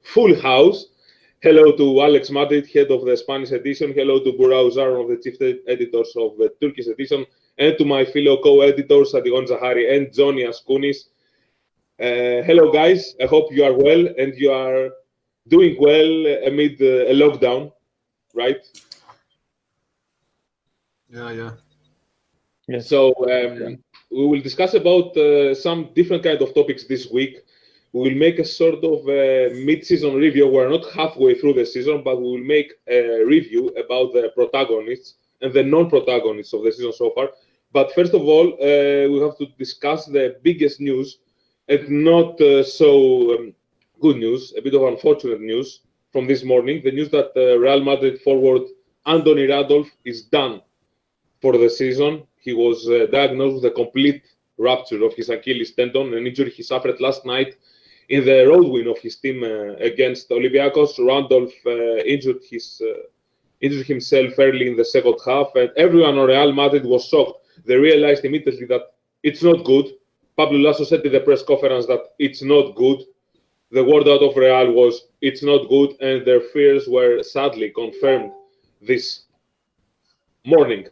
full house. Hello to Alex Madrid, head of the Spanish edition. Hello to Burak Uzar, of the chief editors of the Turkish edition. And to my fellow co-editors, Adigon Zahari and Johnny Askounis. Hello, guys. I hope you are well and you are doing well amid a lockdown, right? Yeah. So we will discuss about some different kind of topics this week. We will make a sort of mid-season review. We're not halfway through the season, but we will make a review about the protagonists and the non-protagonists of the season so far. But first of all, we have to discuss the biggest news, and not so good news, a bit of unfortunate news from this morning. The news that Real Madrid forward Anthony Randolph is done for the season. He was diagnosed with a complete rupture of his Achilles tendon, an injury he suffered last night in the road win of his team against Olympiacos. Randolph injured himself early in the second half, and everyone on Real Madrid was shocked. They realized immediately that it's not good. Pablo Lasso said in the press conference that it's not good. The word out of Real was it's not good, and their fears were sadly confirmed this morning.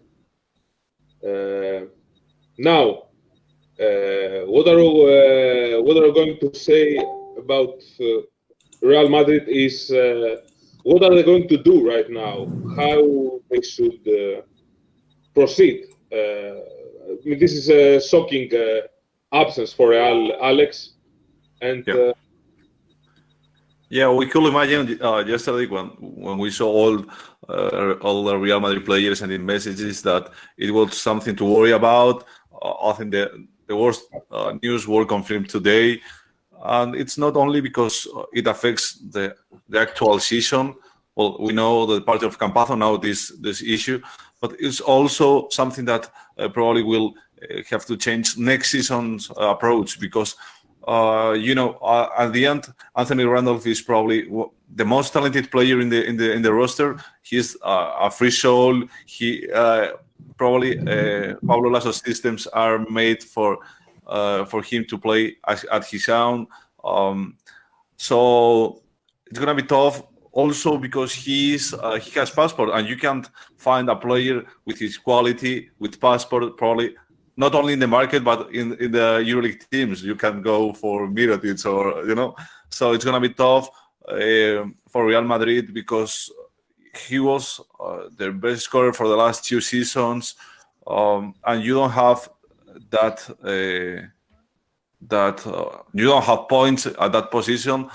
Now, what are we going to say about Real Madrid is what are they going to do right now? How they should proceed? I mean, this is a shocking absence for Real, Alex. And we could imagine yesterday when we saw all the Real Madrid players and the messages that it was something to worry about. I think the worst news were confirmed today, and it's not only because it affects the actual season. Well, we know the party of Campazzo now this issue, but it's also something that probably will have to change next season's approach, because at the end, Anthony Randolph is probably the most talented player in the roster. He's a free soul. He probably Pablo Lasso's systems are made for him to play at his own. So it's gonna be tough. Also because he has passport, and you can't find a player with his quality with passport probably not only in the market but in the EuroLeague teams. You can go for Mirotic or So it's gonna be tough for Real Madrid, because he was their best scorer for the last 2 seasons, and you don't have you don't have points at that position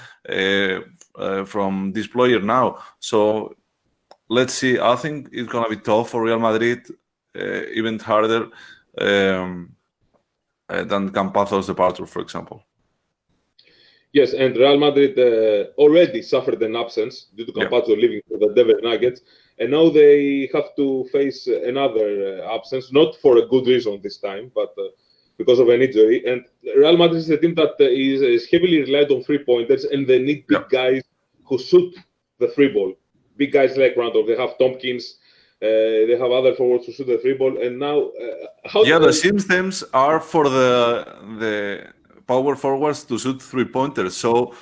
from this player now. So let's see. I think it's gonna be tough for Real Madrid, even harder than Campazzo's departure, for example. Yes, and Real Madrid already suffered an absence due to Campazzo leaving for the Denver Nuggets, and now they have to face another absence, not for a good reason this time, but because of an injury. And Real Madrid is a team that is heavily reliant on three-pointers, and they need big guys who shoot the three ball. Big guys like Randolph. They have Tompkins. They have other forwards who shoot the three ball. And now, the systems are for the power forwards to shoot three-pointers. So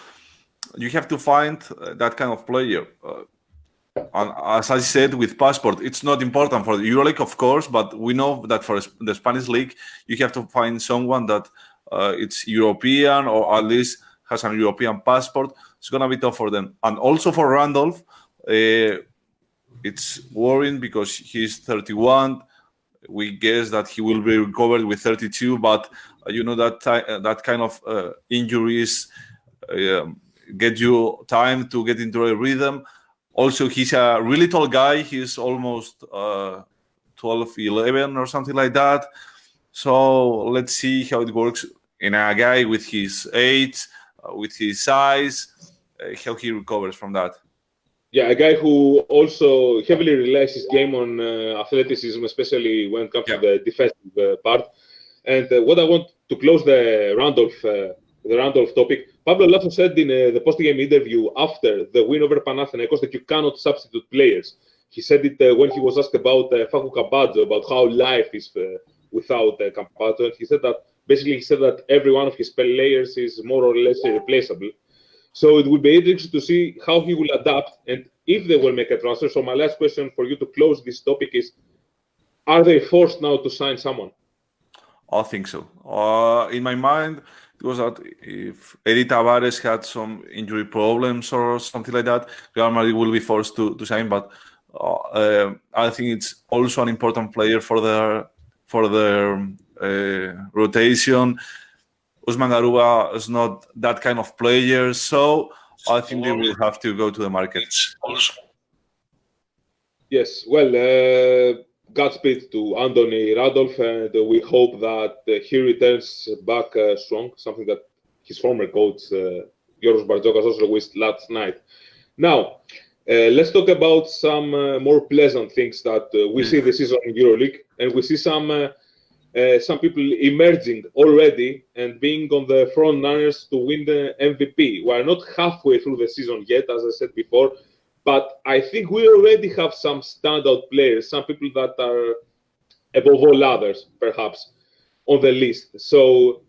you have to find that kind of player. And as I said, with passport, it's not important for the EuroLeague, of course, but we know that for the Spanish league, you have to find someone that it's European, or at least has an European passport. It's going to be tough for them. And also for Randolph, it's worrying because he's 31. We guess that he will be recovered with 32, but that kind of injuries get you time to get into a rhythm. Also, he's a really tall guy. He's almost 12'11" or something like that. So let's see how it works in a guy with his age, with his size, how he recovers from that. Yeah, a guy who also heavily relies his game on athleticism, especially when it comes to the defensive part. And what I want to close the Randolph topic, Pablo Lasso said in the post-game interview after the win over Panathinaikos that you cannot substitute players. He said it when he was asked about Facu Campazzo, about how life is without Campazzo. He said that every one of his players is more or less irreplaceable. So it will be interesting to see how he will adapt and if they will make a transfer. So my last question for you to close this topic is, are they forced now to sign someone? I think so. In my mind, it was that if Eddie Tavares had some injury problems or something like that, Real Madrid will be forced to sign. But I think it's also an important player for their rotation. Usman Garuba is not that kind of player, so I think they will have to go to the markets also. Yes, well, Godspeed to Anthony Randolph, and we hope that he returns back strong, something that his former coach, Yoros Bartzokas, also wished last night. Now, let's talk about some more pleasant things that we see this season in EuroLeague, and we see some people emerging already and being on the front runners to win the MVP. We are not halfway through the season yet, as I said before, but I think we already have some standout players, some people that are above all others, perhaps, on the list. So,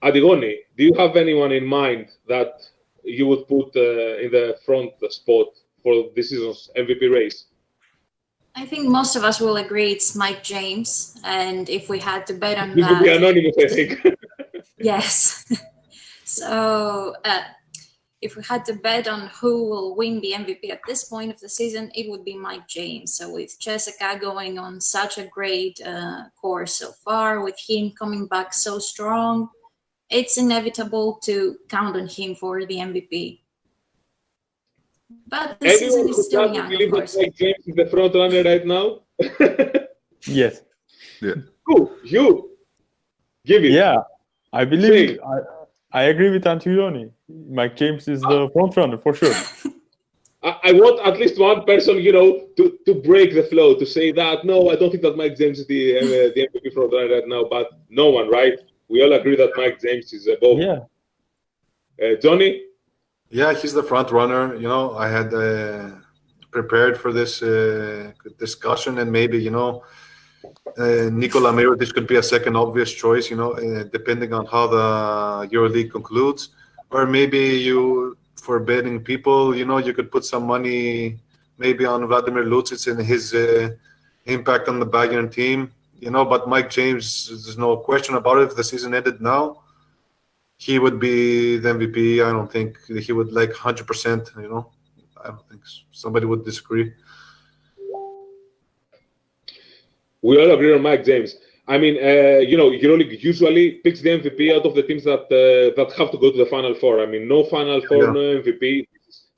Adigoni, do you have anyone in mind that you would put in the front spot for this season's MVP race? I think most of us will agree it's Mike James, and if we had to bet on this that, would be anonymous, I think. yes. So if we had to bet on who will win the MVP at this point of the season, it would be Mike James. So with Jessica going on such a great course so far, with him coming back so strong, it's inevitable to count on him for the MVP. But the season is still young, of course. Mike James is the front runner right now? Yes. Yeah. Cool. You give it. Yeah, I believe I agree with Antonioni. Mike James is the front runner for sure. I want at least one person, to break the flow, to say that, no, I don't think that Mike James is the MVP front runner right now, but no one, right? We all agree that Mike James is above. Yeah. Johnny? Yeah, he's the front runner. I had prepared for this discussion, and maybe, Nikola Mirotic could be a second obvious choice, depending on how the EuroLeague concludes. Or maybe you, for betting people, you could put some money maybe on Vladimir Lucic and his impact on the Bayern team. But Mike James, there's no question about it. If the season ended now, he would be the MVP. I don't think he would 100%, I don't think somebody would disagree. We all agree on Mike James. I mean, EuroLeague usually picks the MVP out of the teams that have to go to the Final Four. I mean, no Final Four, no MVP.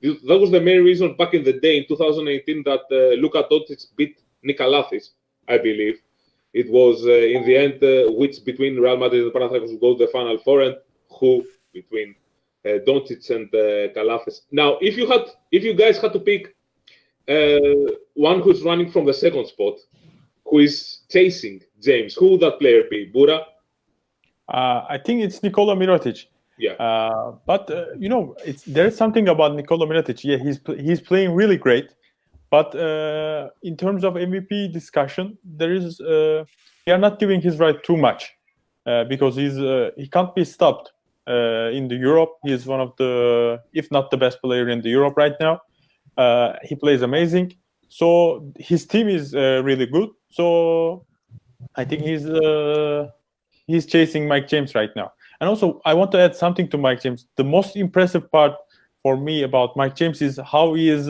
That was the main reason back in the day in 2018 that Luka Doncic beat Nikolathis, I believe. It was in the end which between Real Madrid and Panathinaikos would go to the Final Four, and who between Doncic and Kalafis. Now, if you guys had to pick one who's running from the second spot, who is chasing James, who would that player be? Bura? I think it's Nikola Mirotic. Yeah. But there's something about Nikola Mirotic. Yeah, he's playing really great. But in terms of MVP discussion, there is we are not giving his right too much because he can't be stopped in the Europe. He is one of the, if not the best player in the Europe right now. He plays amazing. So his team is really good. So I think he's chasing Mike James right now. And also, I want to add something to Mike James. The most impressive part for me about Mike James is how he is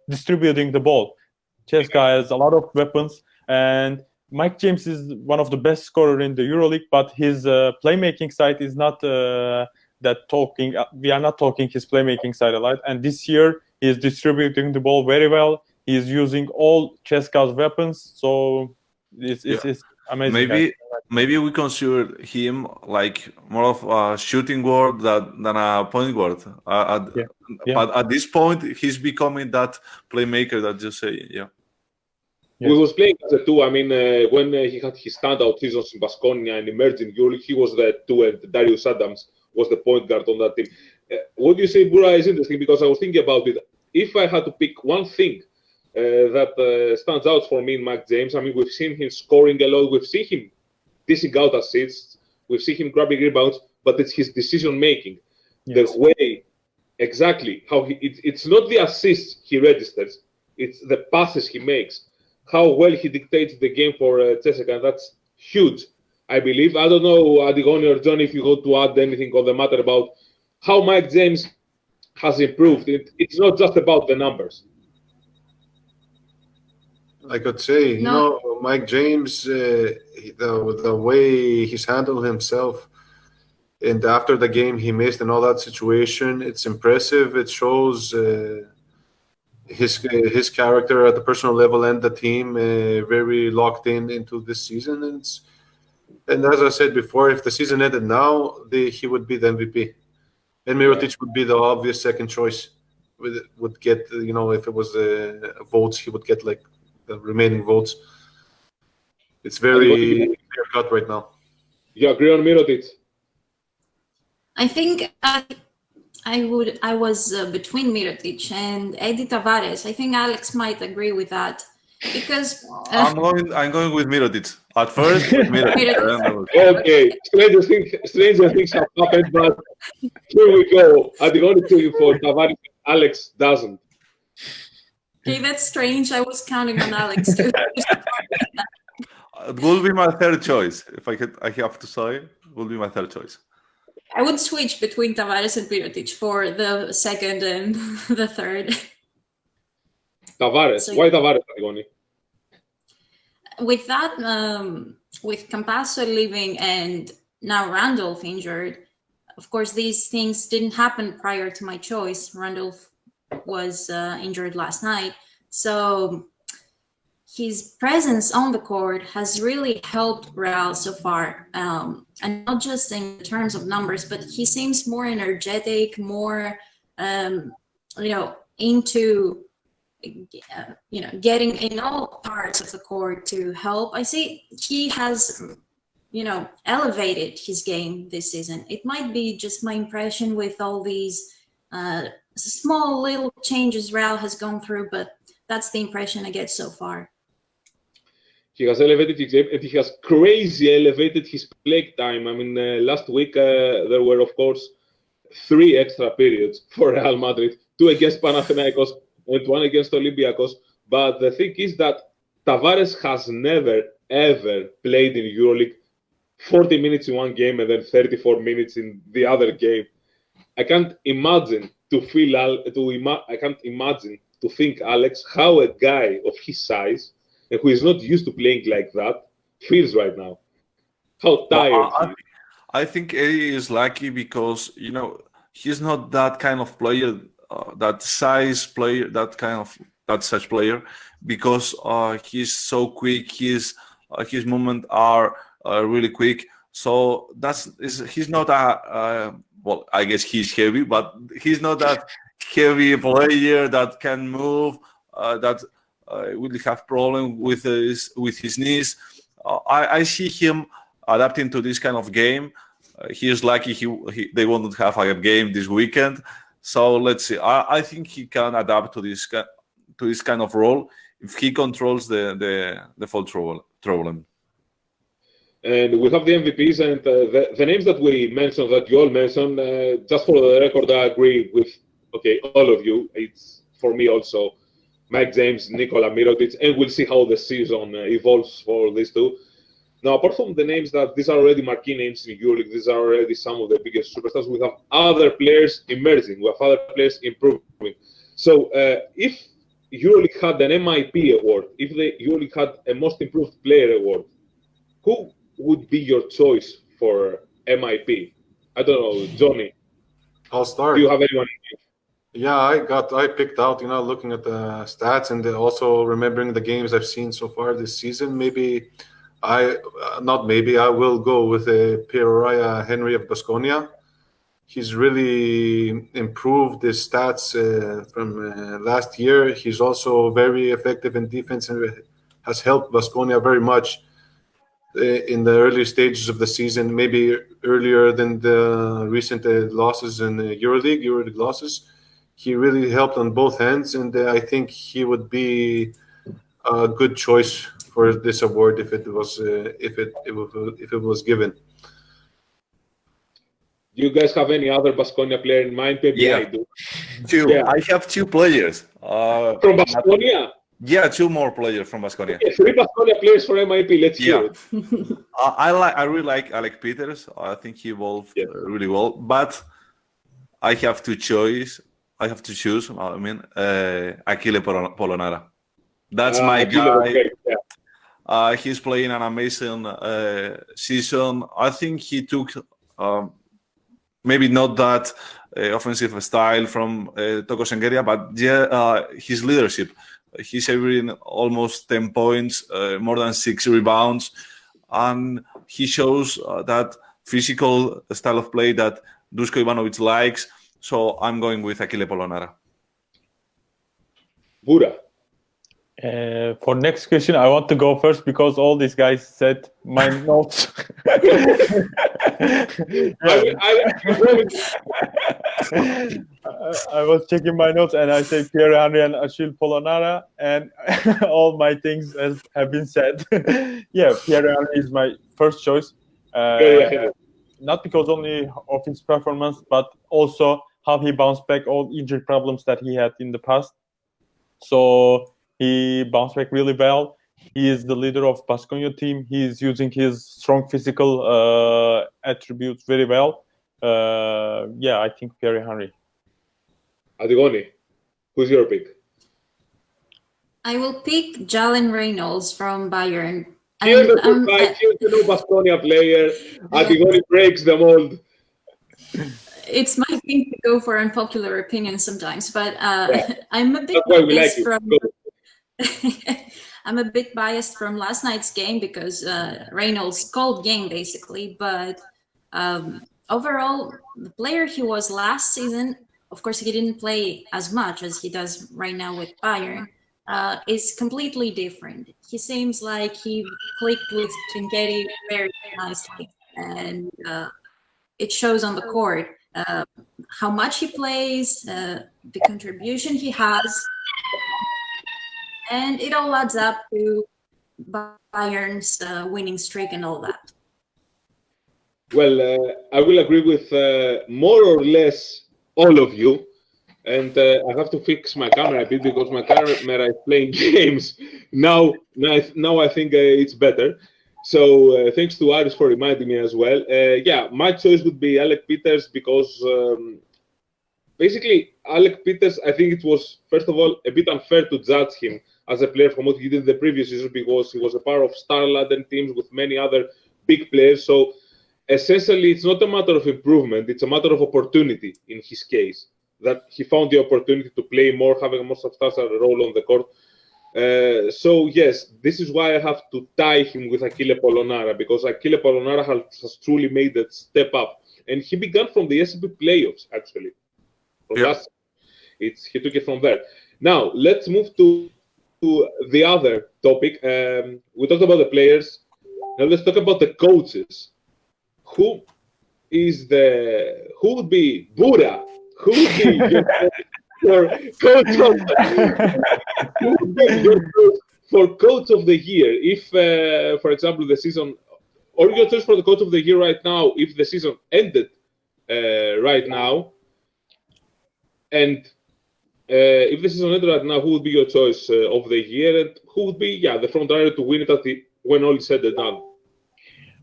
distributing the ball. Cheska has a lot of weapons, and Mike James is one of the best scorers in the EuroLeague, but his playmaking side is not that talking. We are not talking his playmaking side a lot. And this year, he is distributing the ball very well. He is using all Cheska's weapons, so it's amazing. Maybe we consider him more of a shooting guard than a point guard. But at this point, he's becoming that playmaker that you say, yeah. Yes. We was playing as a two. I mean, when he had his standout seasons in Baskonia and emerging EuroLeague, he was the two, and Darius Adams was the point guard on that team. What you say, Bura, is interesting because I was thinking about it. If I had to pick one thing that stands out for me in Mike James, I mean, we've seen him scoring a lot. We've seen him dishing out assists. We've seen him grabbing rebounds, but it's his decision-making. Yes. The way exactly how it's not the assists he registers, it's the passes he makes, how well he dictates the game for CSKA, and that's huge, I believe. I don't know, Adigoni or John, if you want to add anything on the matter about how Mike James has improved. It's not just about the numbers. I could say, you know, Mike James, the way he's handled himself, and after the game he missed and all that situation, it's impressive. It shows his character at the personal level and the team very locked into this season. And as I said before, if the season ended now, he would be the MVP, and Mirotic would be the obvious second choice. Would get, you know, if it was votes, he would get like the remaining votes. It's very clear cut right now. You agree on Mirotic? I think I was between Mirotic and Edi Tavares. I think Alex might agree with that because I'm going with Mirotic at first. With Mirotic. Okay, stranger things have happened, but here we go. I'm going to you for Tavares. Alex doesn't. Okay, that's strange. I was counting on Alex too. It will be my third choice. If I have to say, it will be my third choice. I would switch between Tavares and Mirotic for the second and the third. Tavares. Why Tavares, Adigoni? With that, with Campasso leaving and now Randolph injured, of course, these things didn't happen prior to my choice. Randolph was injured last night. So his presence on the court has really helped Real so far. And not just in terms of numbers, but he seems more energetic, more, into, getting in all parts of the court to help. I see he has, elevated his game this season. It might be just my impression with all these small little changes Real has gone through, but that's the impression I get so far. He has elevated his game, and he has crazy elevated his play time. I mean, last week there were, of course, 3 extra periods for Real Madrid, 2 against Panathinaikos and 1 against Olympiacos. But the thing is that Tavares has never, ever played in EuroLeague 40 minutes in one game and then 34 minutes in the other game. I can't imagine to think, Alex, how a guy of his size and who is not used to playing like that feels right now. How tired I think Eddie is lucky because, he's not that kind of player, that size player, that such player, because he's so quick, his movements are really quick. So he's not well, I guess he's heavy, but he's not that heavy player that can move, that will have problem with his knees. I see him adapting to this kind of game. He is lucky they won't have a game this weekend. So let's see. I think he can adapt to this kind of role if he controls the full problem. And we have the MVPs and the names that we mentioned, that you all mentioned. Just for the record, I agree with all of you. It's for me also Mike James, Nikola Mirotic, and we'll see how the season evolves for these two. Now, apart from the names that these are already marquee names in EuroLeague, these are already some of the biggest superstars. We have other players emerging. We have other players improving. So, if EuroLeague had an MIP award, if the EuroLeague had a Most Improved Player award, who would be your choice for MIP? I don't know, Johnny. I'll start. Do you have anyone in mind? Yeah, I picked out, looking at the stats and also remembering the games I've seen so far this season. I will go with Pierre Henry of Baskonia. He's really improved his stats from last year. He's also very effective in defense and has helped Baskonia very much in the early stages of the season, maybe earlier than the recent losses in the EuroLeague losses. He really helped on both ends, and I think he would be a good choice for this award if it was given. you guys have any other Baskonia player in mind? Maybe Yeah. I do. Two. I have two players. From Baskonia? Yeah, two more players from Baskonia. Okay, 3 Baskonia players for MIP. Let's hear it. I really like Alec Peters. I think he evolved really well. But I have to choose. I mean, Achille Polonara. That's my guy. Yeah. He's playing an amazing season. I think he took maybe not that offensive style from Toko Sengeria, but his leadership. He's averaging almost 10 points, more than 6 rebounds, and he shows that physical style of play that Dusko Ivanovic likes. So I'm going with Achille Polonara. Bura. For next question, I want to go first because all these guys said my notes. I was checking my notes and I said Pierre-Henry and Achille Polonara, and all my things have been said. Yeah, Pierre-Henry is my first choice. Not because only of his performance, but also how he bounced back all injury problems that he had in the past. So he bounced back really well. He is the leader of Baskonia team. He is using his strong physical attributes very well. I think Pierre-Henry. Adigoni, who's your pick? I will pick Jalen Reynolds from Bayern. Here's the Baskonia player. Adigoni breaks the mold. It's my thing to go for unpopular opinions sometimes, but I'm a bit biased I'm a bit biased from last night's game because Reynolds called game basically, but overall, the player he was last season, of course he didn't play as much as he does right now with Bayern, is completely different. He seems like he clicked with Trinchieri very nicely, and it shows on the court. How much he plays, the contribution he has, and it all adds up to Bayern's winning streak and all that. Well, I will agree with more or less all of you, and I have to fix my camera a bit because my camera is playing games. Now I think it's better. So thanks to Aris for reminding me as well. My choice would be Alec Peters because basically Alec Peters, I think it was, first of all, a bit unfair to judge him as a player from what he did the previous season because he was a part of star-laden teams with many other big players. So essentially, it's not a matter of improvement. It's a matter of opportunity in his case, that he found the opportunity to play more, having a more substantial role on the court. So yes, this is why I have to tie him with Achille Polonara, because Achille Polonara has truly made that step up, and he began from the SCP playoffs actually. He took it from there. Now let's move to the other topic. We talked about the players. Now let's talk about the coaches. Who would be Bura? Who would be your coach for coach of the year? If, for example, the season, or your choice for the coach of the year right now, if the season ended right now, and if the season ended right now, who would be your choice of the year, and who would be the front runner to win it when all is said and done?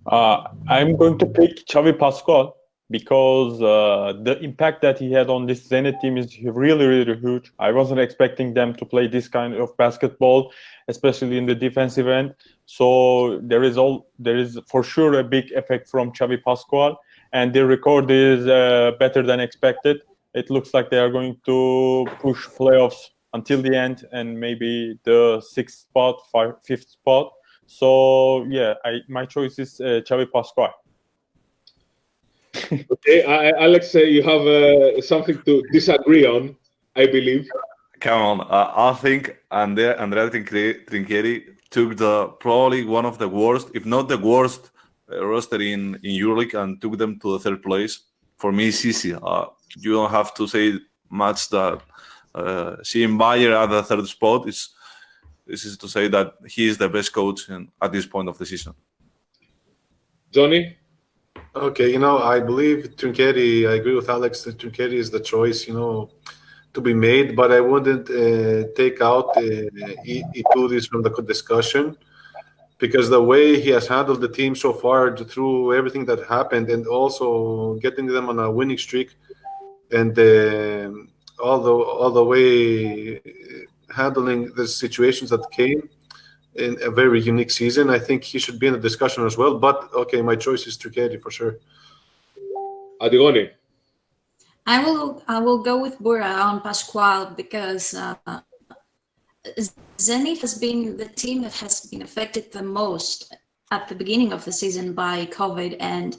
I'm going to pick Xavi Pascual because the impact that he had on this Zenit team is really, really huge. I wasn't expecting them to play this kind of basketball, especially in the defensive end. So there is for sure a big effect from Xavi Pascual, and their record is better than expected. It looks like they are going to push playoffs until the end and maybe the 5th spot. So my choice is Xavi Pascual. Okay, Alex, you have something to disagree on, I believe. Come on, I think Andrea Trinchieri took probably one of the worst, if not the worst, roster in EuroLeague and took them to the 3rd place. For me, it's easy. You don't have to say much that seeing Bayer at the 3rd spot. This is to say that he is the best coach at this point of the season. Johnny? Okay, I believe Trinketti, I agree with Alex that Trinketti is the choice, to be made, but I wouldn't take out Itoudis from the discussion, because the way he has handled the team so far through everything that happened, and also getting them on a winning streak, and all the way handling the situations that came in a very unique season, I think he should be in the discussion as well. But okay, my choice is Trinketti for sure. Adigoni. I will go with Bura on Pascual because Zenit has been the team that has been affected the most at the beginning of the season by COVID, and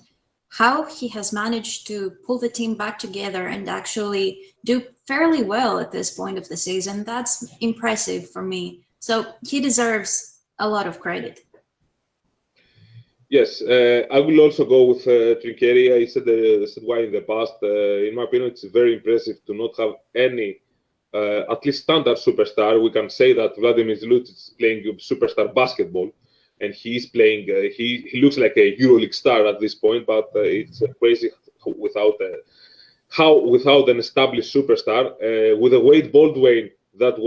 how he has managed to pull the team back together and actually do fairly well at this point of the season, that's impressive for me. So he deserves a lot of credit. Yes, I will also go with Trinketti. I said why in the past. In my opinion, it's very impressive to not have any, at least standard superstar. We can say that Vladimir Lucic is playing superstar basketball, and he's playing. He looks like a EuroLeague star at this point, but it's crazy without an established superstar. With a Wade Baldwin that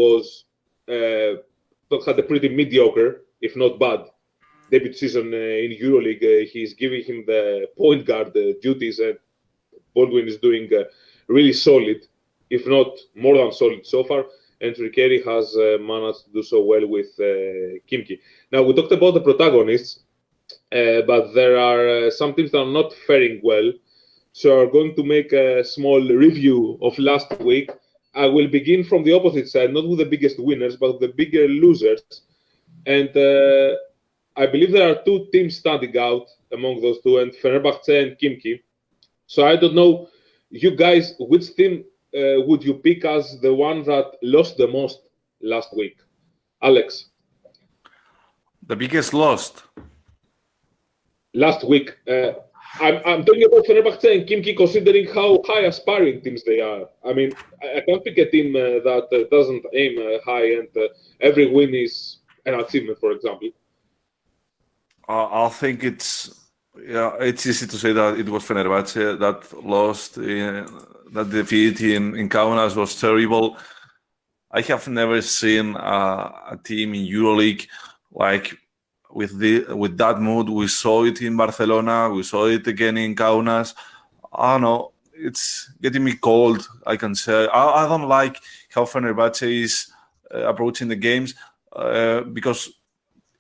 had a pretty mediocre, if not bad, debut season in EuroLeague. He's giving him the point guard duties, and Baldwin is doing really solid, if not more than solid so far. And Trinketti has managed to do so well with Khimki. Now, we talked about the protagonists, but there are some teams that are not faring well. So I'm going to make a small review of last week. I will begin from the opposite side, not with the biggest winners, but the bigger losers. And I believe there are two teams standing out among those two, and Fenerbahce and Khimki. So I don't know, you guys, which team would you pick as the one that lost the most last week? Alex? The biggest lost? Last week. I'm talking about Fenerbahce and Khimki, considering how high aspiring teams they are. I mean, I can't pick a team that doesn't aim high, and every win is an achievement, for example. I think it's easy to say that it was Fenerbahce that lost. That defeat in Kaunas was terrible. I have never seen a team in EuroLeague like with that mood. We saw it in Barcelona. We saw it again in Kaunas. I don't know. It's getting me cold, I can say. I don't like how Fenerbahce is approaching the games because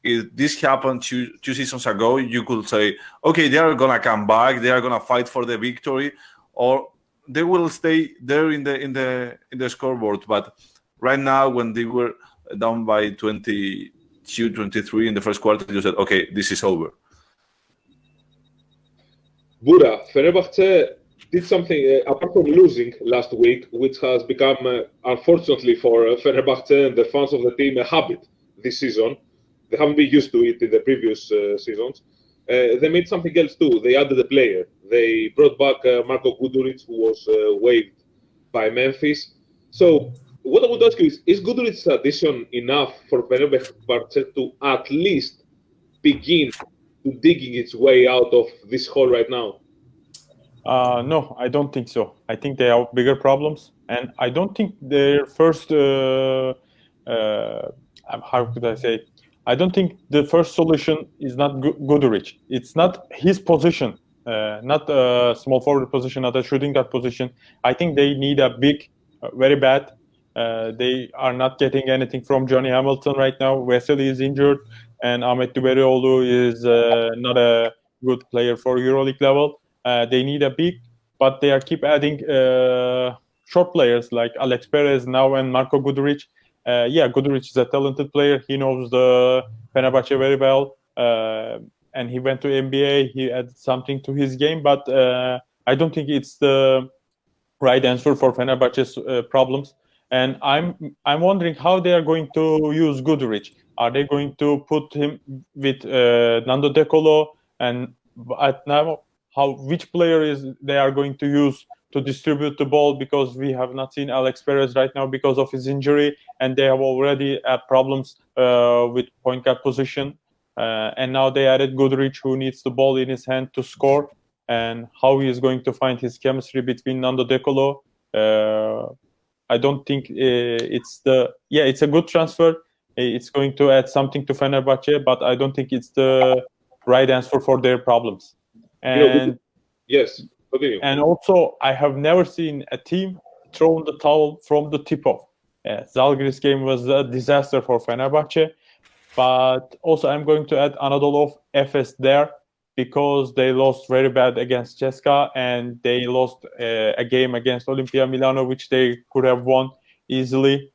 if this happened two seasons ago, you could say, okay, they are gonna come back, they are gonna fight for the victory, or they will stay there in the scoreboard. But right now, when they were down by 22-23 in the first quarter, you said, okay, this is over. Bura, Fenerbahce did something apart from losing last week, which has become, unfortunately for Fenerbahce and the fans of the team, a habit this season. They haven't been used to it in the previous seasons. They made something else too. They added a player. They brought back Marko Guduric, who was waived by Memphis. So what I would ask you is Guduric's addition enough for Fenerbahce to at least begin to digging its way out of this hole right now? No, I don't think so. I think they have bigger problems, and I don't think their first. How could I say? I don't think the first solution is not Guduric. It's not his position, not a small forward position, not a shooting guard position. I think they need a big, very bad. They are not getting anything from Johnny Hamilton right now. Vesely is injured, and Ahmet Duberioğlu is not a good player for EuroLeague level. They need a big, but they are keep adding short players like Alex Perez now and Marko Guduric. Guduric is a talented player. He knows the Fenerbahce very well, and he went to NBA. He added something to his game, but I don't think it's the right answer for Fenerbahce's problems. And I'm wondering how they are going to use Guduric. Are they going to put him with Nando De Colo, and at now which player is they are going to use to distribute the ball, because we have not seen Alex Perez right now because of his injury, and they have already had problems with point guard position. And now they added Guduric, who needs the ball in his hand to score. and how he is going to find his chemistry between Nando De Colo. I don't think it's a good transfer. It's going to add something to Fenerbahce, but I don't think it's the right answer for their problems. And yes, continue. And also, I have never seen a team throw the towel from the tip-off. Zalgiris game was a disaster for Fenerbahce, but also I'm going to add Anadolu of Efes there because they lost very bad against CSKA and they lost a game against Olimpia Milano, which they could have won easily.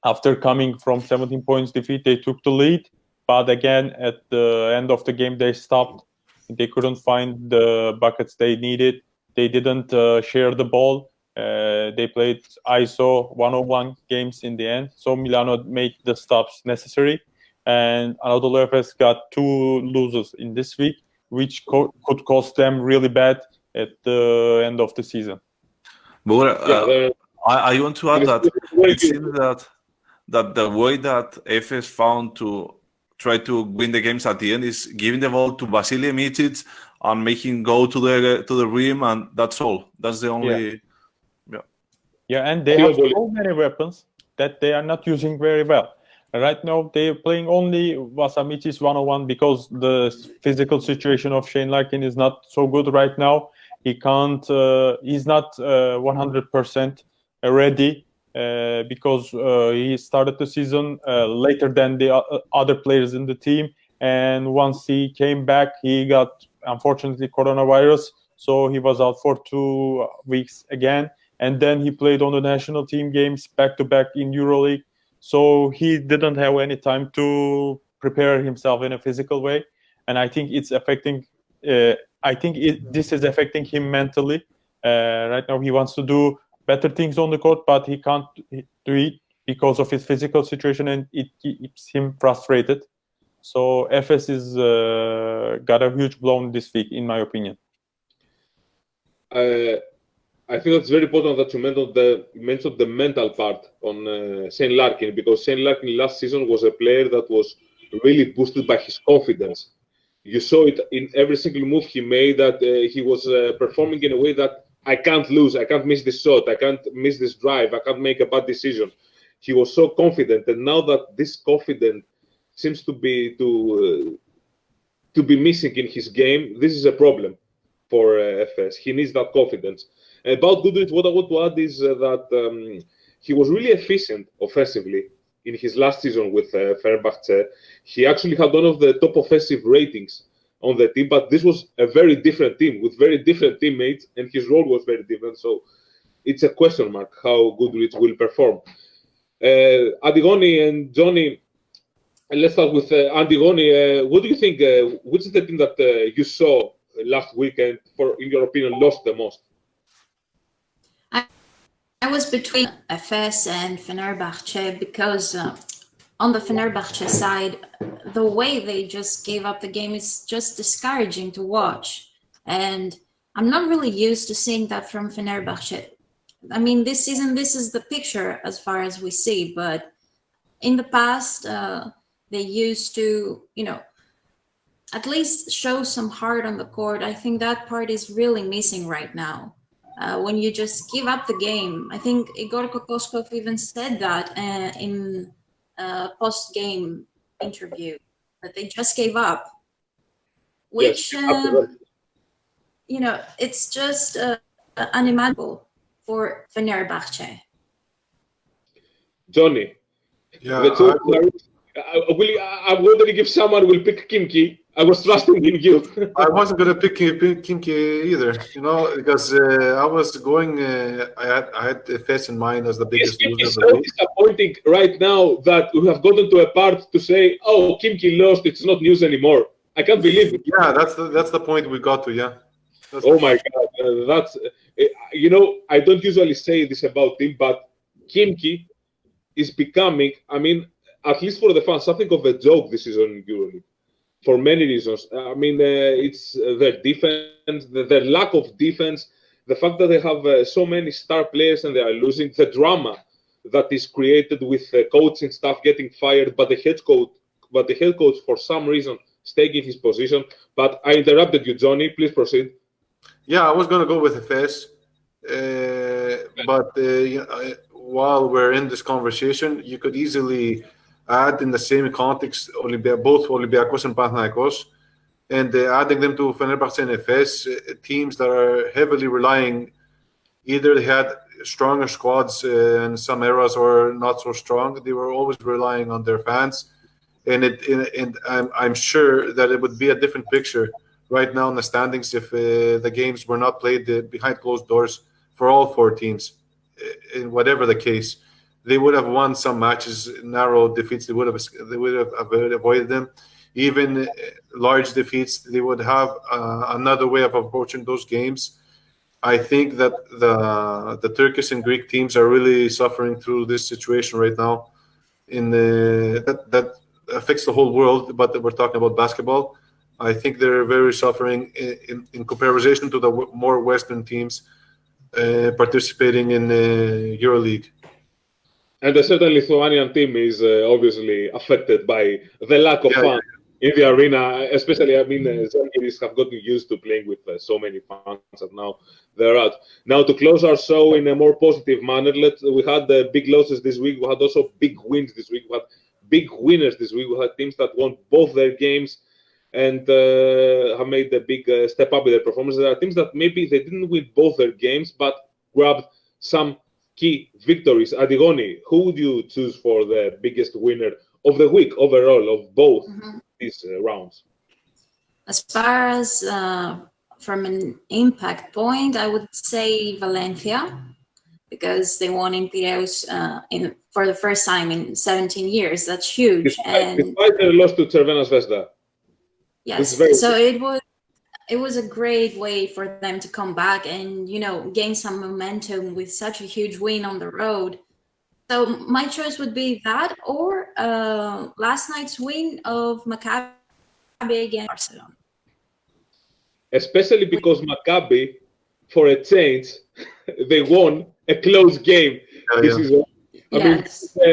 After coming from 17 points defeat, they took the lead, but again, at the end of the game, they stopped. They couldn't find the buckets they needed. They didn't share the ball. They played ISO 101 games in the end. So Milano made the stops necessary. And Anadolu Efes got 2 losses in this week, which could cost them really bad at the end of the season. But I want to add that it seems that the way that Efes found to try to win the games at the end is giving the ball to Vasily Micic and making go to the rim, and that's all. That's the only. Yeah, and they have so many weapons that they are not using very well. Right now, they're playing only Vasamicic 101 because the physical situation of Shane Larkin is not so good right now. He can't. He's not 100% ready because he started the season later than the other players in the team. And once he came back, he got, unfortunately, coronavirus. So he was out for 2 weeks again. And then he played on the national team games back-to-back in EuroLeague. So he didn't have any time to prepare himself in a physical way. And I think it's affecting, this is affecting him mentally. Right now he wants to do better things on the court, but he can't do it because of his physical situation, and it keeps him frustrated. So FS is got a huge blow this week, in my opinion. I think it's very important that you mentioned the mental part on Shane Larkin, because Shane Larkin last season was a player that was really boosted by his confidence. You saw it in every single move he made, that he was performing in a way that I can't lose, I can't miss this shot, I can't miss this drive, I can't make a bad decision. He was so confident, and now that this confidence seems to be missing in his game, this is a problem for FS. He needs that confidence. About Guduric, what I want to add is that he was really efficient offensively in his last season with Fenerbahce. He actually had one of the top offensive ratings on the team, but this was a very different team with very different teammates, and his role was very different. So it's a question mark how Guduric will perform. Antigoni and Johnny, let's start with Antigoni. What do you think? Which is the team that you saw last weekend, in your opinion, lost the most? I was between Efes and Fenerbahce because on the Fenerbahce side, the way they just gave up the game is just discouraging to watch. And I'm not really used to seeing that from Fenerbahce. I mean, this season, this is the picture as far as we see. But in the past, they used to, at least show some heart on the court. I think that part is really missing right now. When you just give up the game. I think Igor Kokoskov even said that in a post-game interview, that they just gave up, which, yes, it's just unimaginable for Fenerbahce. Johnny, I'm wondering if someone will pick Kimki. I was trusting in you. I wasn't going to pick Kimki either, because I was going. I had Efes in mind as the biggest loser. It's so disappointing right now that we have gotten to a part to say, "Oh, Kimki lost. It's not news anymore." I can't believe it. Yeah, that's the point we got to. Yeah. Oh my God, that's I don't usually say this about him, but Kimki is becoming, at least for the fans, something of a joke this season in EuroLeague. For many reasons. It's their defense, their lack of defense, the fact that they have so many star players and they are losing, the drama that is created with coaching staff getting fired, but the head coach for some reason staying in his position. But I interrupted you, Johnny. Please proceed. Yeah, I was going to go with Efes. But while we're in this conversation, you could easily add in the same context both Olympiacos and Panathinaikos, and adding them to Fenerbahce and Efes, teams that are heavily relying, either they had stronger squads in some eras or not so strong. They were always relying on their fans, and I'm sure that it would be a different picture right now in the standings if the games were not played behind closed doors for all four teams. In whatever the case, they would have won some matches, narrow defeats. They would have avoided them. Even large defeats, they would have another way of approaching those games. I think that the Turkish and Greek teams are really suffering through this situation right now. That affects the whole world, but we're talking about basketball. I think they're very suffering in comparison to the more Western teams participating in EuroLeague. And a certain Lithuanian team is obviously affected by the lack of fun in the arena. Especially, I mean, Zalgiris have gotten used to playing with so many fans, and now they're out. Now, to close our show in a more positive manner, we had big losses this week. We had also big wins this week. We had big winners this week. We had teams that won both their games and have made a big step up with their performance. There are teams that maybe they didn't win both their games, but grabbed some key victories. Adigoni, who would you choose for the biggest winner of the week overall of both these rounds? As far as from an impact point, I would say Valencia, because they won in Piraeus for the first time in 17 years. That's huge. Despite their loss to Cervena Zvezda. Yes, so it was a great way for them to come back and, gain some momentum with such a huge win on the road. So my choice would be that, or last night's win of Maccabi against Barcelona. Especially because Maccabi, for a change, they won a close game. This is,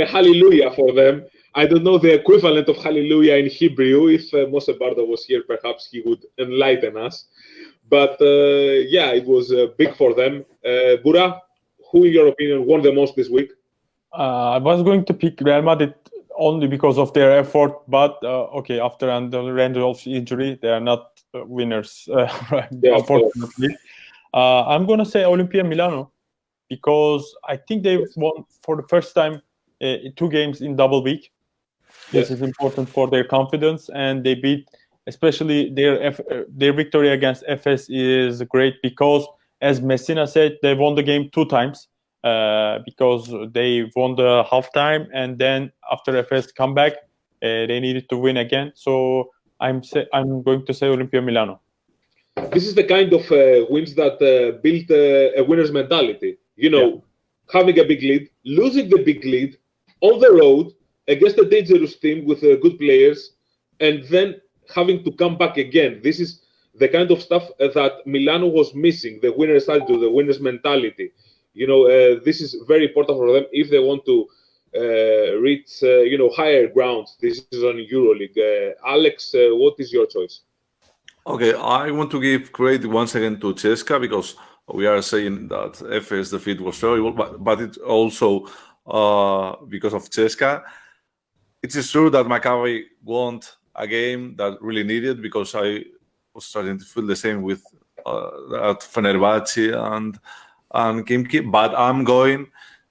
hallelujah for them. I don't know the equivalent of hallelujah in Hebrew. If Mose Bardo was here, perhaps he would enlighten us. But it was big for them. Bura, who, in your opinion, won the most this week? I was going to pick Real Madrid only because of their effort, but after Anthony Randolph's injury, they are not winners, unfortunately. I'm going to say Olimpia Milano, because I think they've won for the first time 2 games in double week. This is important for their confidence, and they beat, especially their victory against Efes is great because, as Messina said, they won the game 2 times because they won the halftime, and then after Efes comeback, they needed to win again. So I'm going to say Olimpia Milano. This is the kind of wins that build a winner's mentality. Having a big lead, losing the big lead on the road against a dangerous team with good players, and then having to come back again. This is the kind of stuff that Milano was missing, the winner's attitude, the winner's mentality. This is very important for them if they want to reach, higher grounds this season in EuroLeague. Alex, what is your choice? Okay, I want to give credit once again to CSKA, because we are saying that Efes defeat was terrible, but it's also because of CSKA. It is true that Maccabi won a game that really needed, because I was starting to feel the same with at Fenerbahce and Kimki, but I'm going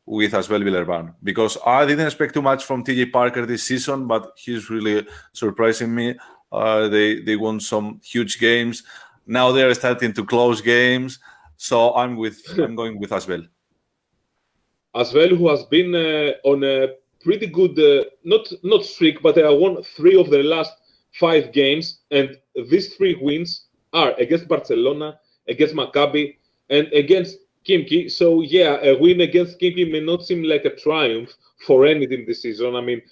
with as well Villarban, because I didn't expect too much from TJ Parker this season, but he's really surprising me. They won some huge games. Now they're starting to close games, so I'm going with Asvel. Asvel, who has been on a pretty good, not streak, but they have won 3 of their last 5 games, and these 3 wins are against Barcelona, against Maccabi, and against Kimki. So a win against Kimki may not seem like a triumph for any team this season. I mean,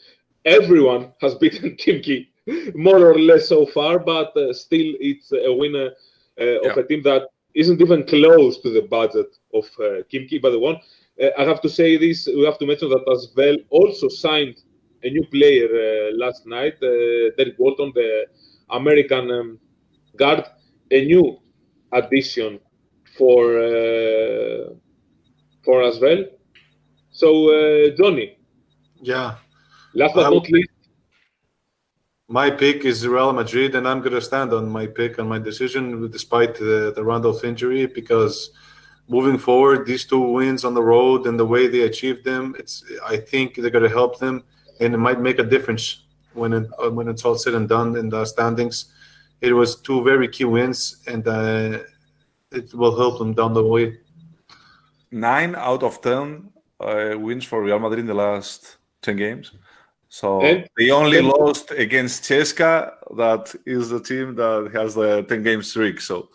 everyone has beaten Kimki more or less so far, but still it's a winner of a team that isn't even close to the budget of Kimki, but the one. I have to say this, we have to mention that Asvel also signed a new player last night, Derek Walton, the American guard, a new addition for as well. So, Johnny. Yeah. Last but not least, my pick is Real Madrid, and I'm going to stand on my pick and my decision despite the Randolph injury, because moving forward, these 2 wins on the road and the way they achieved them, I think they're going to help them, and it might make a difference when it's all said and done in the standings. It was 2 very key wins, and it will help them down the way. 9 out of 10 wins for Real Madrid in the last 10 games. So they only lost against CSKA. That is the team that has the 10-game streak. So,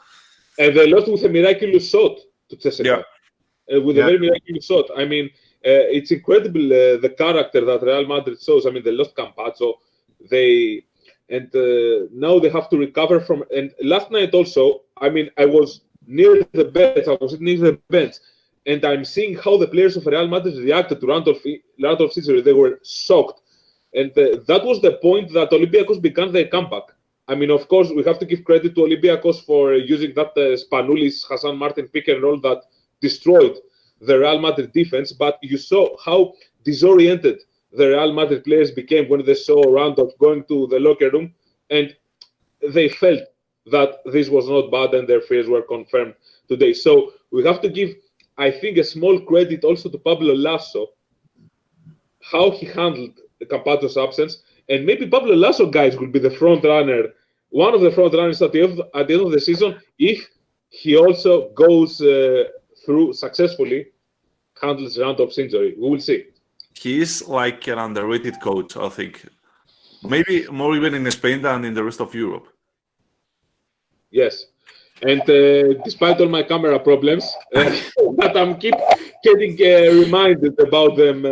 and they lost with a miraculous shot to CSKA. Yeah. With a very miraculous shot. I mean, it's incredible the character that Real Madrid shows. I mean, they lost Campazzo. Now they have to recover from. And last night also, I mean, I was near the bench. I was near the bench, and I'm seeing how the players of Real Madrid reacted to Randolph's injury. They were shocked. And that was the point that Olympiacos began their comeback. I mean, of course, we have to give credit to Olympiacos for using that Spanoulis, Hassan Martin pick and roll that destroyed the Real Madrid defense. But you saw how disoriented the Real Madrid players became when they saw Randolph going to the locker room. And they felt that this was not bad and their fears were confirmed today. So we have to give, I think, a small credit also to Pablo Lasso, how he handled Campazzo's absence, and maybe Pablo Lasso, guys, will be the front runner, one of the front runners at the end of the season, if he also goes through successfully, handles Randolph's injury. We will see. He is like an underrated coach, I think. Maybe more even in Spain than in the rest of Europe. Yes. And despite all my camera problems, but I'm keep getting reminded about them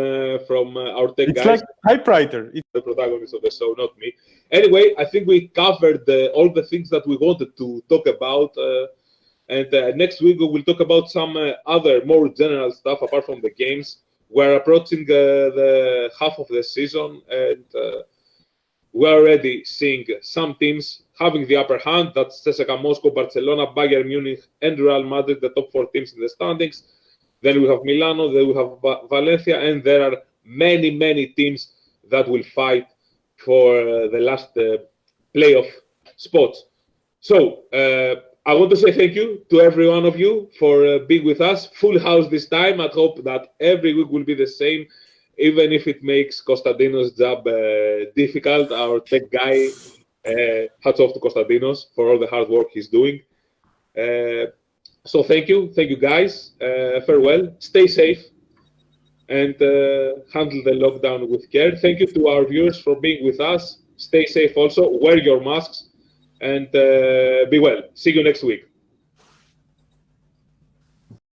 from our tech guys. It's like typewriter. It's the protagonist of the show, not me. Anyway, I think we covered all the things that we wanted to talk about. And next week we will talk about some other more general stuff apart from the games. We're approaching the half of the season, and we're already seeing some teams having the upper hand. That's CSKA Moscow, Barcelona, Bayern Munich, and Real Madrid, the top 4 teams in the standings. Then we have Milano, then we have Valencia, and there are many, many teams that will fight for the last playoff spots. So I want to say thank you to every one of you for being with us. Full house this time. I hope that every week will be the same, even if it makes Konstantinos' job difficult. Our tech guy, hats off to Konstantinos for all the hard work he's doing. So thank you guys. Farewell. Stay safe and handle the lockdown with care. Thank you to our viewers for being with us. Stay safe also. Wear your masks and be well. See you next week.